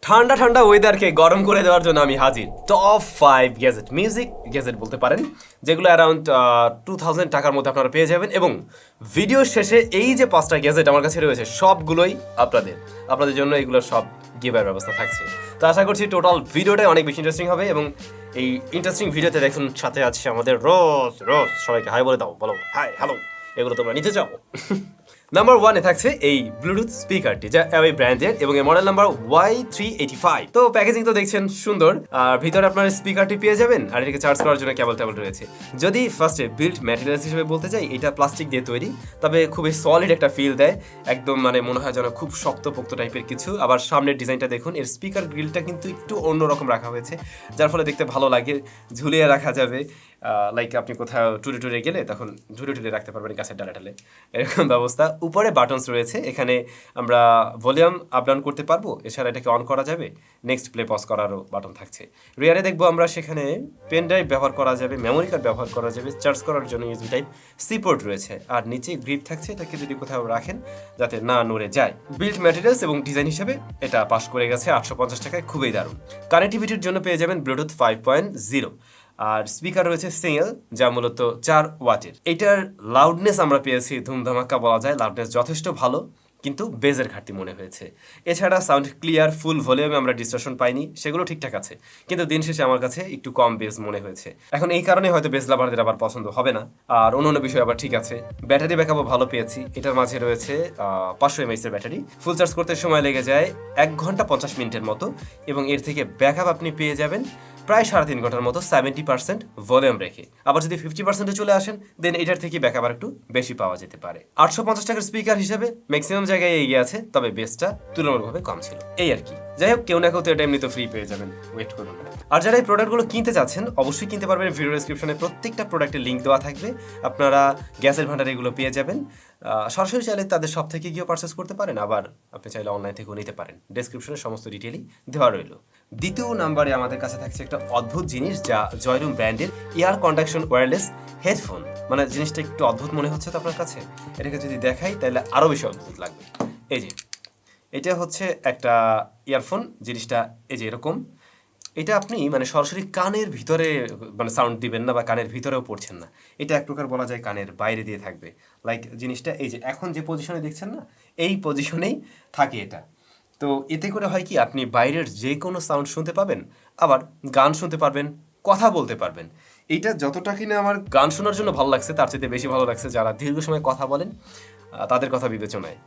ঠান্ডা ঠান্ডা ওয়েদারকে গরম করে দেওয়ার জন্য আমি হাজির। টপ 5 গ্যাজেট, মিউজিক গ্যাজেট বলতে পারেন, যেগুলো অ্যারাউন্ড 2000 টাকার মধ্যে আপনারা পেয়ে যাবেন। এবং ভিডিও শেষে এই যে 5টা গ্যাজেট আমার কাছে রয়েছে সবগুলোই আপনাদের জন্য এগুলো সব গিভের ব্যবস্থা থাকছে। তো আশা করছি টোটাল ভিডিওটাই অনেক বেশি ইন্টারেস্টিং হবে। এবং এই ইন্টারেস্টিং ভিডিওতে দেখুন সাথে আছে আমাদের রোজ সবাইকে হাই বলে দাও, বলো হাই হ্যালো, এগুলো তোমরা নিতে চাও। নাম্বার 1-এ থাকছে এই ব্লুটুথ স্পিকারটি, যা অ্যাওয়ে ব্র্যান্ডের এবং এর মডেল নাম্বার Y385। তো প্যাকেজিং তো দেখছেন সুন্দর, আর ভিতরে আপনার স্পিকারটি পেয়ে যাবেন, আর এটাকে চার্জ করার জন্য কেবল রয়েছে। যদি ফার্স্টে বিল্ড ম্যাটেরিয়ালস হিসেবে বলতে চাই, এটা প্লাস্টিক দিয়ে তৈরি, তবে খুবই সলিড একটা ফিল দেয়, একদম মানে মনে হয় যেন খুব শক্তপোক্ত টাইপের কিছু। আবার সামনের ডিজাইনটা দেখুন, এর স্পিকার গ্রিলটা কিন্তু একটু অন্যরকম রাখা হয়েছে, যার ফলে দেখতে ভালো লাগে, ঝুলিয়ে রাখা যাবে। লাইক আপনি কোথাও টুরে গেলে তখন ঝুলে রাখতে পারবেন গাছের ডালে, এরকম ব্যবস্থা। উপরে বাটনস রয়েছে, এখানে আমরা ভলিউম আপ ডাউন করতে পারবো, এছাড়া এটাকে অন করা যাবে, নেক্সট প্লে পজ করারও বাটন থাকছে। রিয়ারে দেখবো আমরা, সেখানে পেন ড্রাইভ ব্যবহার করা যাবে, মেমোরি কার্ড ব্যবহার করা যাবে, চার্জ করার জন্য ইউএসবি টাইপ সি পোর্ট রয়েছে, আর নিচে গ্রিপ থাকছে, এটাকে যদি কোথাও রাখেন যাতে না নড়ে যায়। বিল্ড ম্যাটেরিয়ালস এবং ডিজাইন হিসেবে এটা পাস করে গেছে 850 টাকায়, খুবই দারুণ। কানেক্টিভিটির জন্য পেয়ে যাবেন ব্লুটুথ 5.0, আর স্পিকার রয়েছে সিঙ্গেল, যা মূলত 4 ওয়াটের। এটার লাউডনেস আমরা পেয়েছি ধুমধামাক্কা বলা যায়, লাউডনেস যথেষ্ট ভালো, কিন্তু বেজের ঘাটতি মনে হয়েছে। এছাড়া সাউন্ড ক্লিয়ার, ফুল ভলিউমে আমরা ডিস্টরশন পাইনি, সেগুলো ঠিকঠাক আছে, কিন্তু দিন শেষে আমার কাছে একটু কম বেজ মনে হয়েছে। এখন এই কারণে হয়তো বেজ লাভারদের আবার পছন্দ হবে না। আর অন্য বিষয় আবার ঠিক আছে, ব্যাটারি ব্যাকআপও ভালো পেয়েছি। এটার মাঝে রয়েছে 500 mAh এর ব্যাটারি, ফুল চার্জ করতে সময় লেগে যায় 1 ঘন্টা 50 মিনিটের মতো, এবং এর থেকে ব্যাকআপ আপনি পেয়ে যাবেন প্রায় 3.5 ঘন্টার মতো 70% ভলিউম রেখে। আবার যদি 50%-এ চলে আসেন, দেন এটার থেকে ব্যাকআপ আর একটু বেশি পাওয়া যেতে পারে। 850 টাকার স্পিকার হিসেবে ম্যাক্সিমাম জায়গায় এগিয়ে আছে, তবে বেসটা তুলনামূলকভাবে কম ছিল, এই আর কি। যাই হোক, কেউ না কেউ তো এটা এমনি তো ফ্রি পেয়ে যাবেন, ওয়েট করুন। আর যারা এই প্রোডাক্টগুলো কিনতে চাচ্ছেন অবশ্যই কিনতে পারবেন, ভিডিও ডেসক্রিপশনে প্রত্যেকটা প্রোডাক্টের লিঙ্ক দেওয়া থাকবে, আপনারা গ্যাসের ভান্ডারে এগুলো পেয়ে যাবেন। সরাসরি চাইলে তাদের সব থেকে গিয়েও পারচেস করতে পারেন, আবার আপনি চাইলে অনলাইন থেকেও নিতে পারেন, ডেসক্রিপশনে সমস্ত ডিটেলই দেওয়া রইল। দ্বিতীয় নাম্বারে আমাদের কাছে থাকছে একটা অদ্ভুত জিনিস, যা জয়রুম ব্র্যান্ডের এয়ার কন্ডাকশন ওয়্যারলেস হেডফোন। মানে জিনিসটা একটু অদ্ভুত মনে হচ্ছে তো আপনার কাছে, এটাকে যদি দেখাই তাহলে আরও বেশি অদ্ভুত লাগবে। এই যে এটা হচ্ছে একটা ইয়ারফোন, জিনিসটা এই যে এরকম। এটা আপনি মানে সরাসরি কানের ভিতরে মানে সাউন্ড দিবেন না, বা কানের ভিতরেও পড়ছেন না, এটা এক প্রকার বলা যায় কানের বাইরে দিয়ে থাকবে। লাইক জিনিসটা এই যে এখন যে পজিশনে দেখছেন না, এই পজিশনেই থাকে এটা। তো এতে করে হয় কি, আপনি বাইরের যে কোনো সাউন্ড শুনতে পাবেন, আবার গান শুনতে পারবেন, কথা বলতে পারবেন। এইটা যতটা কিনা আমার গান শোনার জন্য ভালো লাগছে, তার চাইতে বেশি ভালো লাগছে যারা দীর্ঘ সময় কথা বলেন তাদের কথা বিবেচনায়।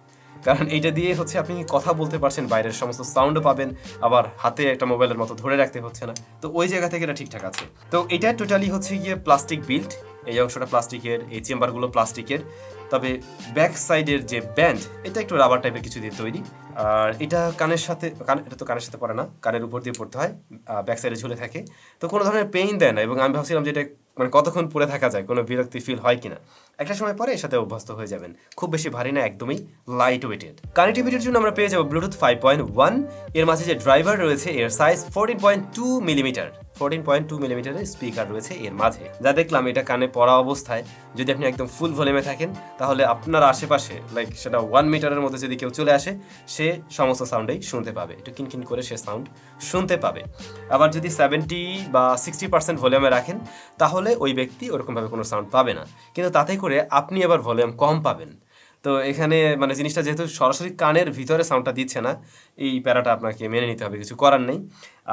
কারণ এইটা দিয়ে হচ্ছে আপনি কথা বলতে পারছেন, বাইরের সমস্ত সাউন্ডও পাবেন, আবার হাতে একটা মোবাইলের মতো ধরে রাখতে হচ্ছে না। তো ওই জায়গা থেকে এটা ঠিকঠাক আছে। তো এটা টোটালি হচ্ছে গিয়ে প্লাস্টিক বিল্ড, এই অংশটা প্লাস্টিকের, এই চেম্বারগুলো প্লাস্টিকের, তবে ব্যাক সাইডের যে ব্যান্ড এটা একটু রাবার টাইপের কিছু দিয়ে তৈরি। আর এটা কানের সাথে এটা তো কানের সাথে পড়ে না, কানের উপর দিয়ে পড়তে হয়, ব্যাক সাইডে ঝুলে থাকে, তো কোনো ধরনের পেইন দেয় না। এবং আমি ভাবছিলাম যে এটা মানে কতক্ষণ পরে থাকা যায়, কোনো বিরক্তি ফিল হয় কিনা। একটা সময় পরে এর সাথে অভ্যস্ত হয়ে যাবেন। খুব বেশি ভারী না, একদমই লাইট ওয়েটেড। কানেক্টিভিটির জন্য আমরা পেয়ে যাবো ব্লুটুথ 5.1, এর মাঝে যে ড্রাইভার রয়েছে এর সাইজ 14.2 মিলিমিটার, 14.2 মিলিমিটারের স্পিকার রয়েছে এর মাঝে, যা দেখলাম এটা কানে পড়া অবস্থায় যদি আপনি একদম ফুল ভলিউমে থাকেন, তাহলে আপনার আশেপাশে লাইক সেটা 1 মিটারের মধ্যে যদি কেউ চলে আসে, সে সমস্ত সাউন্ডেই শুনতে পাবে, একটু কিনকিন করে সে সাউন্ড শুনতে পাবে। আবার যদি 70 বা 60% ভলিউমে রাখেন, তাহলে ওই ব্যক্তি ওরকমভাবে কোনো সাউন্ড পাবে না, কিন্তু তাতে করে আপনি আবার ভলিউম কম পাবেন। তো এখানে মানে জিনিসটা যেহেতু সরাসরি কানের ভিতরে সাউন্ডটা দিচ্ছে না, এই প্যারাটা আপনাকে মেনে নিতে হবে, কিছু করার নেই।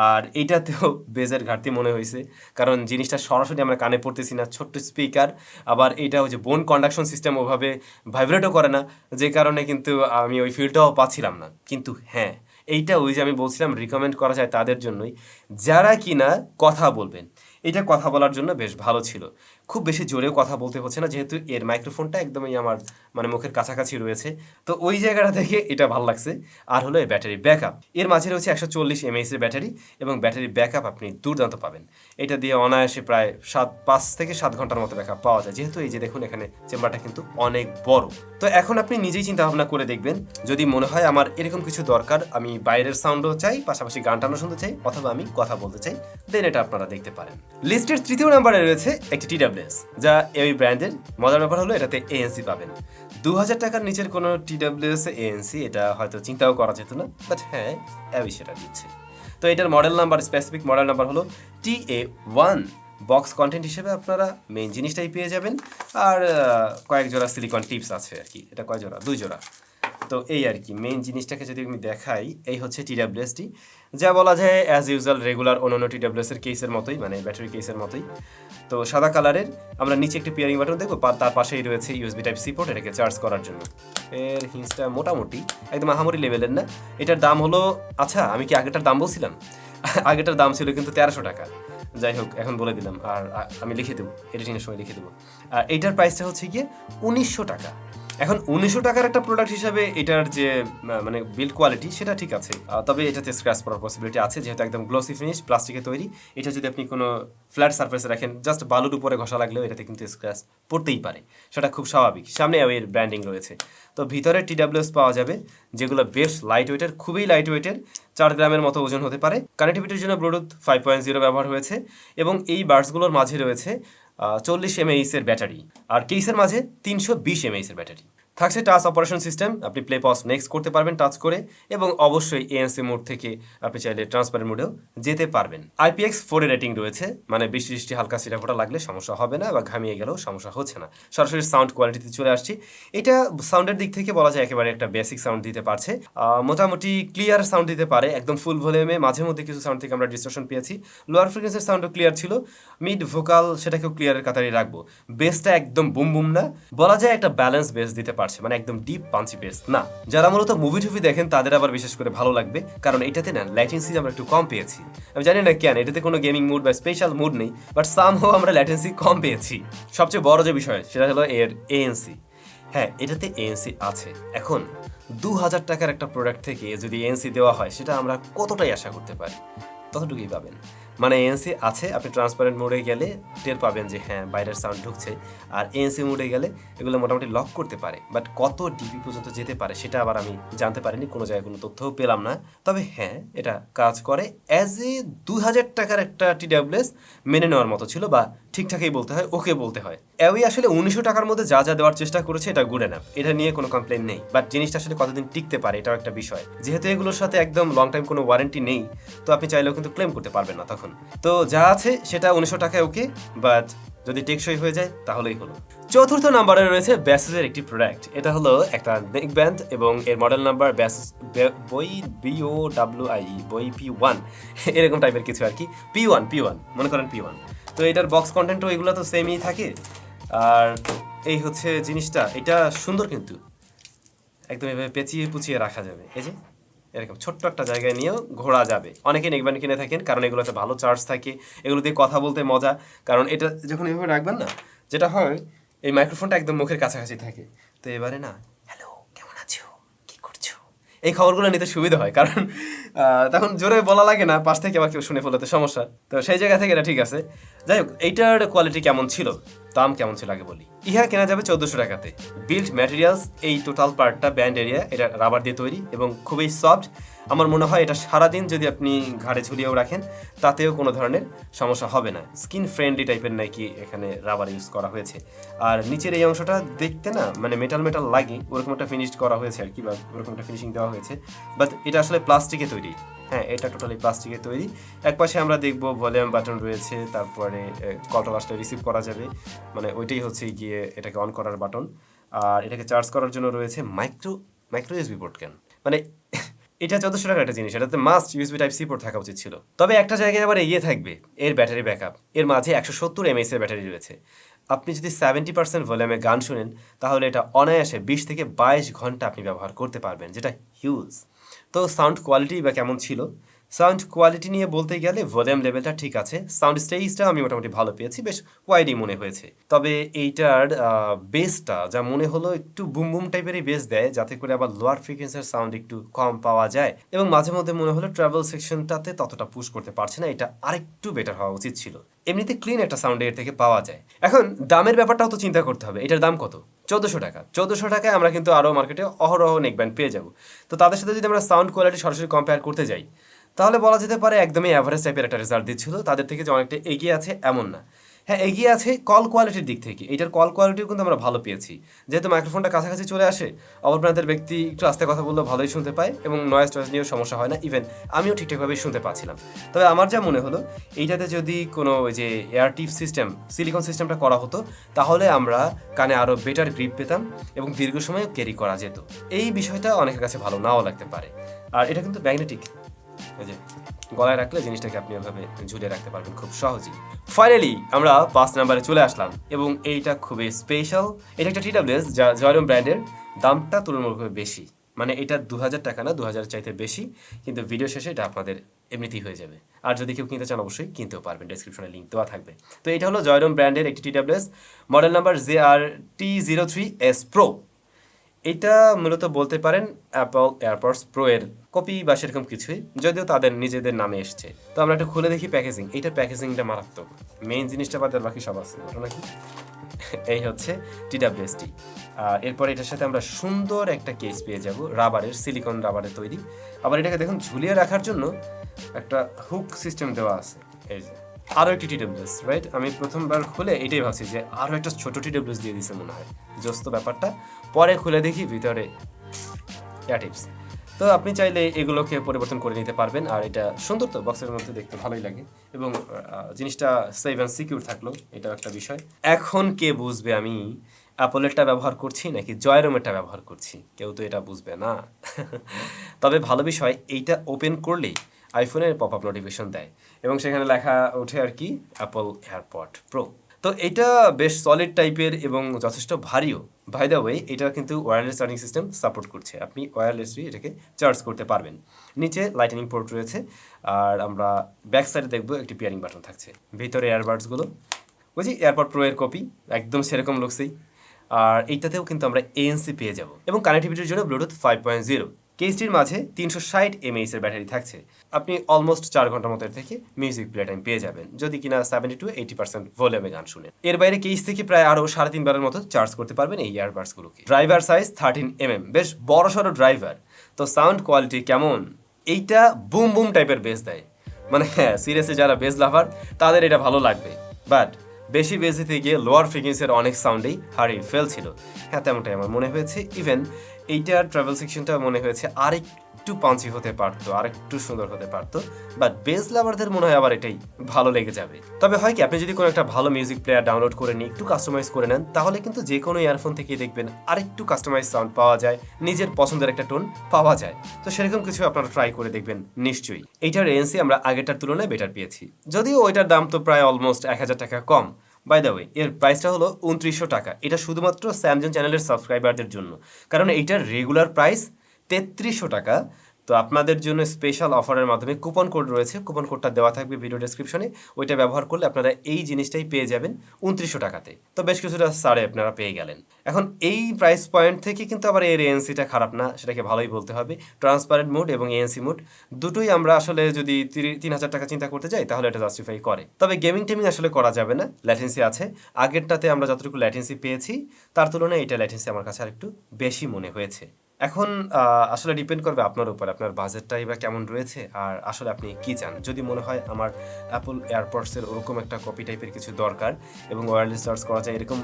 আর এইটাতেও বেজের ঘাটতি মনে হয়েছে, কারণ জিনিসটা সরাসরি আমরা কানে পড়তেছি না, ছোট্ট স্পিকার, আবার এইটা ওই যে বোন কন্ডাকশন সিস্টেম ওভাবে ভাইব্রেটও করে না, যে কারণে কিন্তু আমি ওই ফিলটাও পাচ্ছিলাম না। কিন্তু হ্যাঁ, এইটা ওই যে আমি বলছিলাম রিকমেন্ড করা যায় তাদের জন্যই, যারা কিনা কথা বলবেন। এটা কথা বলার জন্য বেশ ভালো ছিল, খুব বেশি জোরেও কথা বলতে হচ্ছে না, যেহেতু এর মাইক্রোফোনটা একদমই আমার মানে মুখের কাছাকাছি রয়েছে, তো ওই জায়গাটা থেকে এটা ভালো লাগছে। আর হলো এই ব্যাটারি ব্যাকআপ, এর মাঝে রয়েছে 140 mAh এর ব্যাটারি, এবং ব্যাটারি ব্যাকআপ আপনি দুর্দান্ত পাবেন। এটা দিয়ে অনায়াসে প্রায় 5 থেকে 7 ঘন্টার মতো ব্যাকআপ পাওয়া যায়, যেহেতু এই যে দেখুন এখানে চেম্বারটা কিন্তু অনেক বড়। তো এখন আপনি নিজেই চিন্তা ভাবনা করে দেখবেন, যদি মনে হয় আমার এরকম কিছু দরকার, আমি বাইরের সাউন্ডও চাই, পাশাপাশি গান টানও শুনতে চাই, অথবা আমি কথা বলতে চাই, দেন এটা আপনারা দেখতে পারেন। লিস্টের 3য় নম্বরে রয়েছে একটি TWS, যা এই ব্র্যান্ডের। মজার ব্যাপার হলো এটাতে ANC পাবেন, 2000 টাকার নিচের কোনো TWS ANC এটা হয়তো চিন্তাও করা যেত না, বাট হ্যাঁ অ্যাওই সেটা দিচ্ছে। তো এটার model number, specific model number হলো TA1। বক্স কন্টেন্ট হিসেবে আপনারা মেইন জিনিসটাই পেয়ে যাবেন, আর কয়েক জোড়া সিলিকন টিপস আছে আর কি। এটা কয় জোড়া? 2 জোড়া। তো এই আর কি মেইন জিনিসটাকে যদি আমি দেখাই, এই হচ্ছে TWSটি, যা বলা যায় অ্যাজ ইউজুয়াল রেগুলার অন্যান্য TWS এর কেসের মতোই, মানে ব্যাটারি কেসের মতোই। তো সাদা কালারের। আমরা নিচে একটি পিয়ারিং বাটন দেখবো, তার পাশেই রয়েছে USB টাইপ সি পোর্ট, এটাকে চার্জ করার জন্য। এর হিন্সটা মোটামুটি একদম আহামরি লেভেলের না। এটার দাম হলো, আচ্ছা আমি কি আগেটার দাম বলছিলাম? আগেটার দাম ছিল কিন্তু 1300 টাকা। যাই হোক, এখন বলে দিলাম, আর আমি লিখে দেবো, এডিটিংয়ের সময় লিখে দেবো। আর এইটার প্রাইসটা হচ্ছে গিয়ে 1900 টাকা। এখন 1900 টাকার একটা প্রোডাক্ট হিসাবে এটার যে মানে বিল্ড কোয়ালিটি সেটা ঠিক আছে, তবে এটাতে স্ক্র্যাচ পড়ার পসিবিলিটি আছে, যেহেতু একদম গ্লসি ফিনিশ প্লাস্টিকে তৈরি। এটা যদি আপনি কোনো ফ্ল্যাট সারফেসে রাখেন, জাস্ট বালুর উপরে ঘষা লাগলেও এটাতে কিন্তু স্ক্র্যাচ পড়তেই পারে, সেটা খুব স্বাভাবিক। সামনে এর ব্র্যান্ডিং রয়েছে। তো ভিতরে TWS পাওয়া যাবে, যেগুলো বেশ লাইট ওয়েটের, খুবই লাইট ওয়েটের, 4 গ্রামের মতো ওজন হতে পারে। কানেক্টিভিটির জন্য ব্লুটুথ 5.0 ব্যবহার হয়েছে, এবং এই বাডসগুলোর মাঝে রয়েছে 40 mAh এর ব্যাটারি, আর কেসের মাঝে 320 mAh এর ব্যাটারি থাকছে। টাচ অপারেশন সিস্টেম, আপনি প্লে পজ নেক্সট করতে পারবেন টাচ করে, এবং অবশ্যই ANC মোড থেকে আপনি চাইলে ট্রান্সপারেন্ট মোডেও যেতে পারবেন। IPX4 এর রেটিং রয়েছে, মানে বৃষ্টি হালকা ছিটাফোটা লাগলে সমস্যা হবে না, বা ঘামিয়ে গেলেও সমস্যা হচ্ছে না। সরাসরি সাউন্ড কোয়ালিটিতে চলে আসছি। এটা সাউন্ডের দিক থেকে বলা যায় একেবারে একটা বেসিক সাউন্ড দিতে পারছে, মোটামুটি ক্লিয়ার সাউন্ড দিতে পারে একদম ফুল ভলিউমে। মাঝে মধ্যে কিছু সাউন্ড থেকে আমরা ডিস্টরশন পেয়েছি। লোয়ার ফ্রিকোয়েন্সির সাউন্ডও ক্লিয়ার ছিল, মিড ভোকাল সেটাকেও ক্লিয়ারের কাতারে রাখবো। বেসটা একদম বুম বুম না, বলা যায় একটা ব্যালেন্স বেস দিতে পারছে, মানে একদম ডিপ পাঞ্চি বেস না। যারা মূলত মুভি টুভি দেখেন তাদের আবার বিশেষ করে ভালো লাগবে, কারণ এটাতে না ল্যাটেন্সি আমরা একটু কম পেয়েছি। আমি জানি না কেন, এটাতে কোনো গেমিং মুড বা স্পেশাল মুড নেই, বাট সামহাও আমরা ল্যাটেন্সি কম পেয়েছি। সবচেয়ে বড় যে বিষয় সেটা হলো এর ANC। হ্যাঁ, এটাতে ANC আছে। এখন 2000 টাকার একটা প্রোডাক্ট থেকে যদি ANC দেওয়া হয়, সেটা আমরা কতটাই আশা করতে পারি? ততটুকুই পাবেন। মানে ANC আছে, আপনি ট্রান্সপারেন্ট মোডে গেলে টের পাবেন যে হ্যাঁ বাইরের সাউন্ড ঢুকছে, আর ANC মোডে গেলে এগুলো মোটামুটি লক করতে পারে, বাট কত ডিবি পর্যন্ত যেতে পারে সেটা আবার আমি জানতে পারিনি, কোনো জায়গায় কোনো তথ্যও পেলাম না। তবে হ্যাঁ, এটা কাজ করে অ্যাজ এ 2000 টাকার একটা TWS মেনে নেওয়ার মতো ছিল, বা ঠিকঠাকই বলতে হয়, ওকে বলতে হয়। অ্যাওই আসলে 1900 টাকার মধ্যে যা যা দেওয়ার চেষ্টা করেছে এটা গুড এনাফ, এটা নিয়ে কোনো কমপ্লেন নেই। বাট জিনিসটা আসলে কতদিন টিকতে পারে এটাও একটা বিষয়। যেহেতু এগুলোর সাথে একদম লং টাইম কোনো ওয়ারেন্টি নেই, তো আপনি চাইলেও কিন্তু ক্লেম করতে পারবেন না তখন। তো যা আছে সেটা 1900 টাকায় ওকে, বাট যদি টেকসই হয়ে যায় তাহলেই হলো। চতুর্থ নম্বরে রয়েছে ব্যাসেসের একটি প্রোডাক্ট। এটা হলো একটা নেকব্যান্ড, এবং এর মডেল নাম্বার বই BOWIE বই P1 এরকম টাইপের কিছু আর কি। P1 মনে করেন P1। তো এটার বক্স কন্টেন্টও এগুলো তো সেমই থাকে। আর এই হচ্ছে জিনিসটা, এটা সুন্দর, কিন্তু একদম এভাবে পেঁচিয়ে পুচিয়ে রাখা যাবে। এই যে এরকম ছোট্ট একটা জায়গায় নিয়েও ঘোরা যাবে। অনেকে নেকব্যান্ড কিনে থাকেন, কারণ এগুলোতে ভালো চার্জ থাকে, এগুলো দিয়ে কথা বলতে মজা। কারণ এটা যখন এভাবে রাখবেন না, যেটা হয় এই মাইক্রোফোনটা একদম মুখের কাছাকাছি থাকে। তো এবারে না, হ্যালো কেমন আছো, কি করছো, এই খবরগুলো নিতে সুবিধা হয়, কারণ তখন জোরে বলা লাগে না, পাশ থেকে আবার কেউ শুনে ফেলতে সমস্যা। তো সেই জায়গা থেকে এটা ঠিক আছে। যাই হোক, এইটার কোয়ালিটি কেমন ছিল, দাম কেমন ছিল আগে বলি। ইহা কেনা যাবে 1400 টাকাতে। বিল্ড ম্যাটেরিয়ালস, এই টোটাল পার্টটা ব্যান্ড এরিয়া, এটা রাবার দিয়ে তৈরি এবং খুবই সফট। আমার মনে হয় এটা সারাদিন যদি আপনি ঘাড়ে ঝুলিয়েও রাখেন তাতেও কোনো ধরনের সমস্যা হবে না। স্কিন ফ্রেন্ডলি টাইপের নাকি এখানে রাবার ইউজ করা হয়েছে। আর নিচের এই অংশটা দেখতে না মানে মেটাল লাগে, ওরকম একটা ফিনিশ করা হয়েছে আর কি, বা ওরকম একটা ফিনিশিং দেওয়া হয়েছে, বাট এটা আসলে প্লাস্টিকে তৈরি। হ্যাঁ, এটা টোটালি প্লাস্টিকের তৈরি। একপাশে আমরা দেখব ভলিউম বাটন রয়েছে, তারপরে কলটা আসলে রিসিভ করা যাবে, মানে ওইটাই হচ্ছে গিয়ে এটাকে অন করার বাটন। আর এটাকে চার্জ করার জন্য রয়েছে মাইক্রো USB পোর্ট। কেন মানে এটা 1400 টাকার একটা জিনিস, এটাতে must USB type C port থাকা উচিত ছিল। তবে একটা জায়গায় আবার এগিয়ে থাকবে এর ব্যাটারি ব্যাকআপ। এর মাঝে 170 mAh এর ব্যাটারি রয়েছে। আপনি যদি 70% ভলিউমে গান শুনেন, তাহলে এটা অনায়াসে 20 থেকে 22 ঘন্টা আপনি ব্যবহার করতে পারবেন, যেটা হিউজ। তো সাউন্ড কোয়ালিটি বা কেমন ছিল? সাউন্ড কোয়ালিটি নিয়ে বলতে গেলে ভলিউম লেভেলটা ঠিক আছে, সাউন্ড স্টেজটা আমি মোটামুটি ভালো পেয়েছি, বেশ ওয়াইডই মনে হয়েছে। তবে এইটার বেসটা যা মনে হলো একটু বুম বুম টাইপেরই বেস দেয়, যাতে করে আবার লোয়ার ফ্রিকোয়েন্সির সাউন্ড একটু কম পাওয়া যায়। এবং মাঝে মধ্যে মনে হলো ট্রাভেল সেকশনটাতে ততটা পুশ করতে পারছে না, এটা আরেকটু বেটার হওয়া উচিত ছিল। এমনিতে ক্লিন একটা সাউন্ড এর থেকে পাওয়া যায়। এখন দামের ব্যাপারটাও তো চিন্তা করতে হবে, এটার দাম কত? 1400 টাকা। 1400 টাকায় আমরা কিন্তু আরও মার্কেটে অহরহ নেকব্যান্ড পেয়ে যাব। তো তাদের সাথে যদি আমরা সাউন্ড কোয়ালিটি সরাসরি কম্পেয়ার করতে যাই, তাহলে বলা যেতে পারে একদমই অ্যাভারেজ টাইপের একটা রেজাল্ট দিচ্ছিল। তাদের থেকে যে অনেকটা এগিয়ে আছে এমন না। হ্যাঁ, এগিয়ে আছে কল কোয়ালিটির দিক থেকে। এটার কল কোয়ালিটিও কিন্তু আমরা ভালো পেয়েছি, যেহেতু মাইক্রোফোনটা কাছাকাছি চলে আসে, অপর প্রান্তের ব্যক্তি একটু আস্তে কথা বললেও ভালোই শুনতে পায় এবং নয়েজ টয়েজ নিয়েও সমস্যা হয় না। ইভেন আমিও ঠিকঠাকভাবে শুনতে পাচ্ছিলাম। তবে আমার যা মনে হলো, এইটাতে যদি কোনো ওই যে এয়ার টিপ সিস্টেম, সিলিকন সিস্টেমটা করা হতো, তাহলে আমরা কানে আরও বেটার গ্রিপ পেতাম এবং দীর্ঘ সময় ক্যারি করা যেত। এই বিষয়টা অনেকের কাছে ভালো নাও লাগতে পারে। আর এটা কিন্তু ম্যাগনেটিক, এই যে গলায় রাখলে জিনিসটাকে আপনি ওইভাবে ঝুলিয়ে রাখতে পারবেন খুব সহজেই। ফাইনালি আমরা 5 নাম্বারে চলে আসলাম এবং এইটা খুবই স্পেশাল। এটা একটা TWS যা জয়রুম ব্র্যান্ডের। দামটা তুলনামূলকভাবে বেশি, মানে এটা 2000 টাকা না, 2000 চাইতে বেশি, কিন্তু ভিডিও শেষে এটা আপনাদের এমনিতেই হয়ে যাবে। আর যদি কেউ কিনতে চান অবশ্যই কিনতেও পারবেন, ডেসক্রিপশনে লিঙ্ক দেওয়া থাকবে। তো এটা হলো জয়রুম ব্র্যান্ডের একটি TWS, model number JRT03S Pro। এটা মূলত বলতে পারেন অ্যাপল এয়ারপডস প্রো এর কপি বা সেরকম কিছুই, যদিও তাদের নিজেদের নামে এসছে। তো আমরা একটু খুলে দেখি প্যাকেজিং। এইটার প্যাকেজিংটা মারাত্মক, মেইন জিনিসটা বাদ বাকি সব আছে। ঘটনা কি, এই হচ্ছে TWSটি। আর এরপরে এটার সাথে আমরা সুন্দর একটা কেস পেয়ে যাব, রাবারের, সিলিকন রাবারের তৈরি। আবার এটাকে দেখুন ঝুলিয়ে রাখার জন্য একটা হুক সিস্টেম দেওয়া আছে। এই যে আরও একটি TWS, রাইট? আমি প্রথমবার খুলে এটাই ভাবছি যে আরও একটা ছোট TWS দিয়ে দিছে মনে হয়, জোস্ত ব্যাপারটা। পরে খুলে দেখি ভিতরে এয়ার টিপস। তো আপনি চাইলে এগুলোকে পরিবর্তন করে নিতে পারবেন। আর এটা সুন্দর, তো বক্সের মধ্যে দেখতে ভালোই লাগে এবং জিনিসটা সেফ অ্যান্ড সিকিউর থাকলো, এটাও একটা বিষয়। এখন কে বুঝবে আমি অ্যাপলেরটা ব্যবহার করছি নাকি জয়রুমেরটা ব্যবহার করছি? কেউ তো এটা বুঝবে না। তবে ভালো বিষয়, এইটা ওপেন করলেই আইফোনের পপ আপ নোটিফিকেশন দেয় এবং সেখানে লেখা ওঠে আর কি, অ্যাপল এয়ারপড প্রো। তো এটা বেশ সলিড টাইপের এবং যথেষ্ট ভারীও। বাই দ্য ওয়ে, এটা কিন্তু ওয়্যারলেস চার্জিং সিস্টেম সাপোর্ট করছে, আপনি ওয়্যারলেসলি এটাকে চার্জ করতে পারবেন। নিচে লাইটনিং পোর্ট রয়েছে। আর আমরা ব্যাক সাইডে দেখবো একটি পিয়ারিং বাটন থাকছে। ভিতরে এয়ারবাডসগুলো ওই যে এয়ারপড প্রো এর কপি, একদম সেরকম লুকসেই। আর এইটাতেও কিন্তু আমরা ANC পেয়ে যাব এবং কানেক্টিভিটির জন্য ব্লুটুথ 5.0। কেসটির মাঝে 360 mAh এর ব্যাটারি থাকছে। আপনি অলমোস্ট 4 ঘন্টার মতো থেকে মিউজিক প্লে টাইম পেয়ে যাবেন, যদি কিনা 70 to 80% ভলিউমে গান শুনেন। এর বাইরে কেস থেকে প্রায় আরও 3.5 বারের মতো চার্জ করতে পারবেন এই ইয়ারবাডসগুলোকে। ড্রাইভার সাইজ 13mm, বেশ বড়সড় ড্রাইভার। তো সাউন্ড কোয়ালিটি কেমন? এইটা বুম বুম টাইপের বেস দেয়, মানে হ্যাঁ, সিরিয়াসলি যারা বেস লাভার তাদের এটা ভালো লাগবে। বাট বেশি বেস দিতে গিয়ে লোয়ার ফ্রিকোয়েন্সির অনেক সাউন্ডেই হারিয়ে ফেলছিল। হ্যাঁ, তেমনটাই আমার মনে হয়েছে। ইভেন এইটার ট্রাভেল সেকশনটা মনে হয়েছে আরেকটু পাঞ্চি হতে পারতো, আরেকটু সুন্দর হতে পারতো। বাট বেস লাভারদের মনে হয় আবার এটাই ভালো লেগে যাবে। তবে হয় কি, আপনি যদি কোনো একটা ভালো মিউজিক প্লেয়ার ডাউনলোড করে নিয়ে একটু কাস্টমাইজ করে নেন, তাহলে কিন্তু যে কোনো ইয়ারফোন থেকে দেখবেন আরেকটু কাস্টমাইজ সাউন্ড পাওয়া যায়, নিজের পছন্দের একটা টোন পাওয়া যায়। তো সেরকম কিছু আপনারা ট্রাই করে দেখবেন নিশ্চয়ই। এইটার ANC আমরা আগেরটার তুলনায় বেটার পেয়েছি, যদিও ওইটার দাম তো প্রায় অলমোস্ট 1000 টাকা কম। বাই দ্য ওয়ে, এর প্রাইসটা হলো 2900 টাকা। এটা শুধুমাত্র স্যামজন চ্যানেলের সাবস্ক্রাইবারদের জন্য, কারণ এইটার রেগুলার প্রাইস 3300 টাকা। তো আপনাদের জন্য স্পেশাল অফারের মাধ্যমে কুপন কোড রয়েছে, কুপন কোডটা দেওয়া থাকবে ভিডিও ডেসক্রিপশনে। ওইটা ব্যবহার করলে আপনারা এই জিনিসটাই পেয়ে যাবেন 2900 টাকাতে। তো বেশ কিছুটা ছাড়ে আপনারা পেয়ে গেলেন। এখন এই প্রাইস পয়েন্ট থেকে কিন্তু আবার এর ANCটা খারাপ না, সেটাকে ভালোই বলতে হবে। ট্রান্সপারেন্ট মোড এবং ANC মোড দুটোই আমরা আসলে যদি 3000 টাকা চিন্তা করতে যাই, তাহলে এটা জাস্টিফাই করে। তবে গেমিং টেমিং আসলে করা যাবে না, ল্যাটেন্সি আছে। আগেরটাতে আমরা যতটুকু ল্যাটেন্সি পেয়েছি তার তুলনায় এটা ল্যাটেন্সি আমার কাছে আরেকটু বেশি মনে হয়েছে। এখন আসলে ডিপেন্ড করবে আপনার উপর, আপনার বাজেটটাই বা কেমন রয়েছে আর আসলে আপনি কি চান। যদি মনে হয় আমার অ্যাপল এয়ারপডসের ওরকম একটা কপি টাইপের কিছু দরকার এবং ওয়্যারলেস চার্জ করা যায় এরকম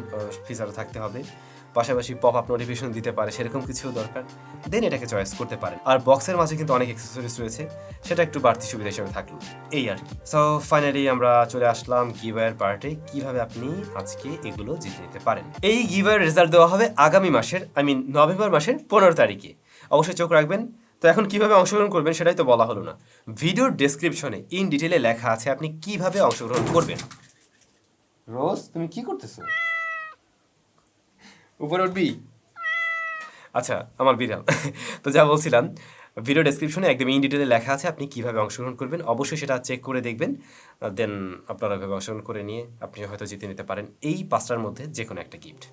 ফিচার থাকতে হবে, পাশাপাশি পপ আপ নোটিফিকেশন দিতে পারে সেরকম কিছু দরকার, দেন এটাকে চয়েস করতে পারেন। আর বক্সের মাঝে কিন্তু অনেক অ্যাক্সেসরিজ রয়েছে, সেটা একটু বাড়তি সুবিধা হিসেবে থাকলো, এই আর কি। সো ফাইনালি আমরা চলে আসলাম গিভওয়ের পার্টে, কিভাবে আপনি আজকে এগুলো জিতে নিতে পারেন। এই গিভওয়ের রেজাল্ট দেওয়া হবে আগামী মাসের, নভেম্বর মাসের 15 তারিখে। অবশ্যই চোখ রাখবেন। তো এখন কিভাবে অংশগ্রহণ করবেন সেটাই তো বলা হলো না। ভিডিওর ডেসক্রিপশনে ইন ডিটেলে লেখা আছে আপনি কিভাবে অংশগ্রহণ করবেন। রোজ, তুমি কি করতেছো? উপরে উঠবি? আচ্ছা, আমার বিড়াল। তো যা বলছিলাম, ভিডিও ডেসক্রিপশনে একদম ইন ডিটেলে লেখা আছে আপনি কিভাবে অংশগ্রহণ করবেন। অবশ্যই সেটা চেক করে দেখবেন, দেন আপনারা অংশগ্রহণ করে নিয়ে আপনি হয়তো জিতে নিতে পারেন এই 5টার মধ্যে যে কোনো একটা গিফট।